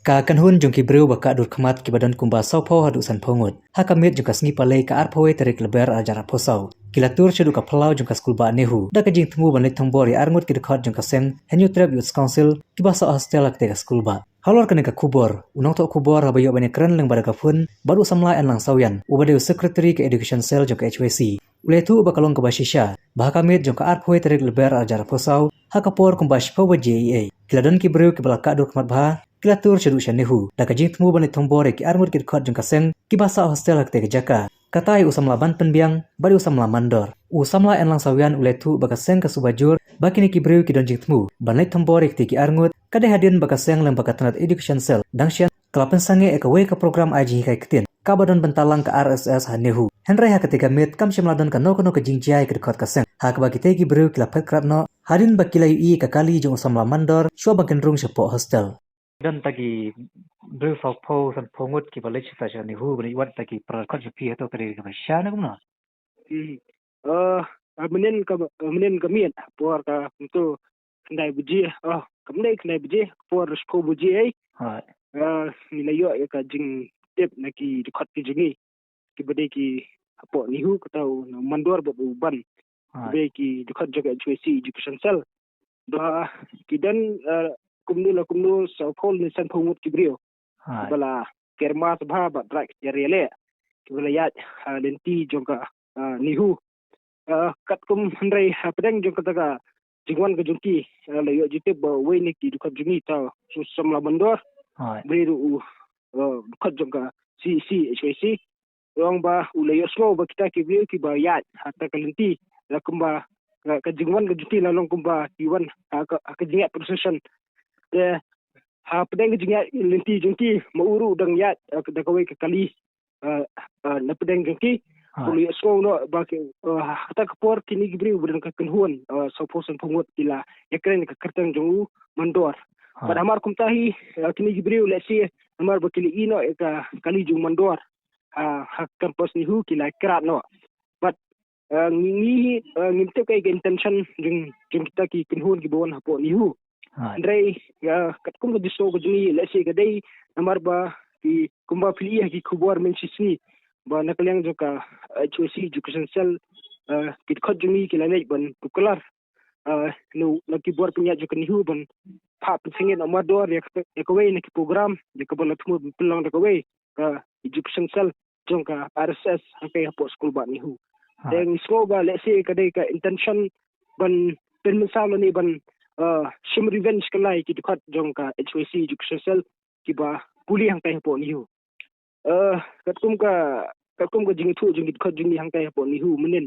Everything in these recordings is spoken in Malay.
Ka kanhun jong ki breu baka dur khamat ki badan kumba saupo hadu san phongut. Ha kamit jong ka sngi palai ka arphoe tarik leber ajara posau. Kilatur chedu ka phalau jong ka skul ba nehu. Da ka jing thngu ban lek thongbori arngut ki khot jong ka seng henyu trap youth council ki ba sa hostel ak te ka skul ba. Halor kane ka kubor, unong to kubor habayo bane kran leng bada ka phun, baru samlai an lang sawian. Ubade secretary ka education cell jong ka HYC. Uletu ba kalong ka ba shisha. Bah kamit jong ka arphoe tarik leber ajara posau. Ha kapor kumba shpo ba JEA. Kiladan ki breu ki balaka dur khamat ba. Kilatur chedu shanehu da ka jing tmu bane thombore ki armur ki khot jong ka seng ki basa hostel hak te ka jaka katai usamla ban penbiang bari usamla mandor usamla enlang sawian uletu baka seng ka subajur bakini ki breu ki don jing tmu banai thombore ki arngut kade hadin baka seng lem baka tanat education cell dangshian klapen sange e ka we ka program aji kai ktin ka badon bentalang ka RSS hanehu henry ha ketika met kam shimladon ka no ka jingjai ki khot ka seng ha ka baki te ki breu ki lapet krapno hadin bakilai i ka kali jong usamla mandor shwa bakin rung shepo hostel dan tagi breu saupo san phongut ki balech sa jani hu bani wat tagi prakot jepi to kare ka shana kumna menen kamian por ka to ndai buji kamnai buji por sko buji ai ha ni layo ka jing tep na ki khot ki jingi ki bade ki apo ni hu ka tau mandor bu ban be ki khot jaga HYC education cell ba ki dan kumnu sa khol ni san phongut ki brio bala kerma sabha ba drak yarele ki bala ya lenti jongka nihu kat kum handrai pedang jongka taga jingwan ka jongki la yo jite ba we ni ki dukat jungi ta su samla mandor brio dukat jongka si HYC rong ba ulayo slow ba kita ki brio ki ba ya hatta kalenti la kumba ka jingwan ka jongki la long kumba diwan ka jingat procession de pedang jinga lenti jongki mauru dang ya da kawe ka kali na pedang jongki uli so no ba ke hata kapor kini gibri udan ka kenhuan so posan phongot ila yakren ka kartang jongu mandor pada mar kumtahi kini gibri lesi mar ba kili ino ka kali jong mandor ha campus ni hu kila krat no but ni ngimte ka intention jong kita ki kenhuan ki bon hapo ni hu Andrei kat kum di so gni lesi gadai namar ba ki kumba pili ki khubor men sisni ba nakaliang joka HYC education cell ki khot juni ki lanai ban popular no laki bor punya joka ni hu ban pa pinsinge namar dor ya ka we ni program de ka bala thumu pulang de ka we ka education cell jongka RSS hakai hapo school ba ni hu then so ba lesi kadai ka intention ban permisal ni ban shim revenge kalai ki khot jongka HYC education cell ki ba puli hang kai hapo ni hu katkum ka jing thu jing khot jing hang kai hapo ni hu menen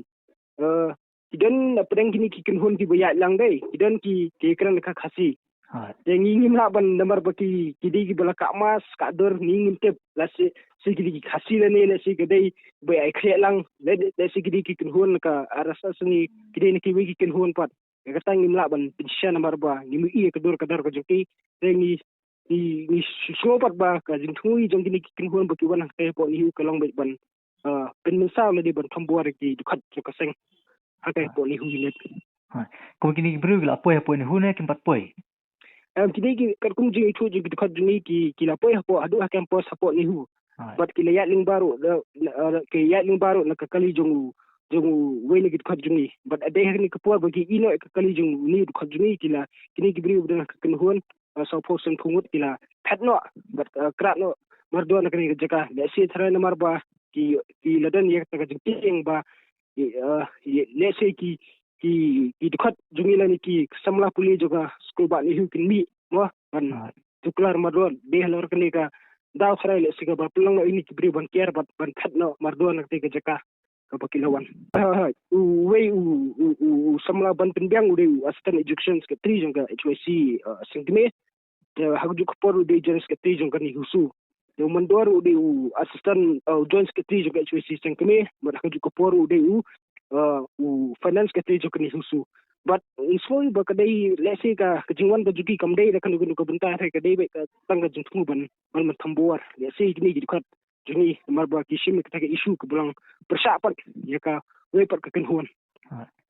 idan pedang kini ki kenhon ki baya lang dai idan ki kran ka khasi yang ingin la ban namar baki kidi ki bala ka mas ka dor ni ngin tep la si kidi ki khasi la ne la si kadai baya khre lang le si kidi ki kenhon ka arasa sni kidi ni ki wi ki kenhon pat kata ngim la ban pinsya namar ba ngim i ka dor ka joki ni sopat ba ka jing thui jong kini kin huan ba ki wan ka po ni hu ka long ban pen min sa le ban thambor ki dukhat ka seng ha ka po ni hu ni ko kini bru la po ni hu ne kim pat poi kini ki ka kum jing thu jing dukhat juni ki la po adu ha campus ha po ni hu bat ki la ya ling baru ke ya ling baru na ka kali jong we ni dukhat juni bat ade ha ni ka po ba ki ino ka kali jong ni dukhat juni kila kini ki bru dan ka kin huan so posen phungut kila phatno but kratno mardo na kani jaka lesi thara na marba ki ladan ye ta jing ba lesi ki dukhat jungila ni ki samla puli juga school ba ni hu kin mi mo ban tuklar mardo de halor kani ka daw thara lesi ka ba pulang no ini ki bri ban care ban phatno mardo na te jaka ka bakilawan we samla ban pinbiang ude assistant education secretary jong ka HYC singme hagju kapor ude joint secretary jong kan husu de mandor ude assistant joint secretary jong ka HYC singme but hagju kapor ude finance secretary jong kan husu but isoi ba kadai lesi ka jingwan ka juki kamdai da kan ka bunta re kadai be ka tanga jung thu ban thambor lesi ni gi khat juni marba ki shim ka issue ka bulang persyapan ya ka we par ka kenhuan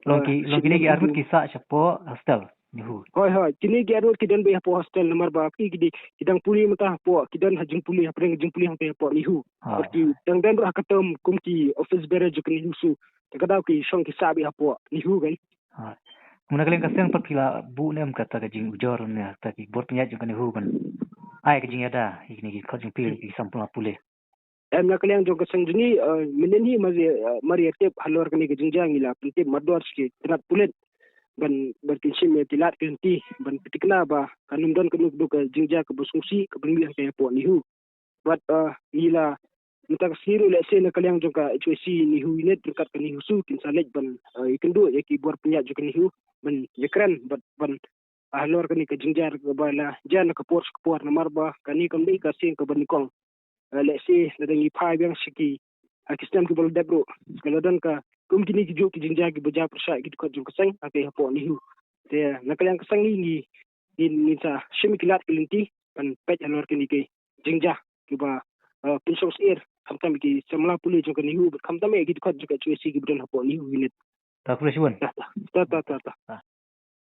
logi ni armut ki sa chapo hostel nihu hoi kini gerut kidan be hapo hostel nomor ba ki kidang puli mata hapo kidan hajing puli hapring jing puli hang hapo nihu ki dang dan ro hakatom kum ki office bere juk ni husu kadau ki shong ki sabi hapo nihu gan muna kalian kaseng pakila bu nem kata ka jing ujor ne ta ki bot nya jing nihu ban ai ka jing ada ikni ki khojing pil ki sampula pule em na kalian jong kaseng jini minen hi mari tep halor kani ke jingjang ila pentip mador ski tenat pulet ban berkinsim ya tilat kenti ban pitikna ba kanum don kanuk do ka jingja ka busungsi ka bengli hang hapo nihu but ila mata siru le se na kalian jong ka HSC nihu net dekat ka nihu su kin salet ban ikendu ya ki bor punya jok nihu ban yekran ban halor kani ka jingjar ka bala jan ka por na marba kani kam dei ka sing ka ban kong le se na dangi phai bang siki akistam ki bol debro skaladan ka kum kini ki jok ki jingja ki baja persha ki ko jong kasang ake hapo nihu te na kalian kasang ni sa shimikilat kilinti ban pet halor kani ke jingja ki ba pinsos air kamtam ki samla puli jong kani hu kamtam e ki ko jong ka HSC ki bron hapo nihu unit ta kule siwan ta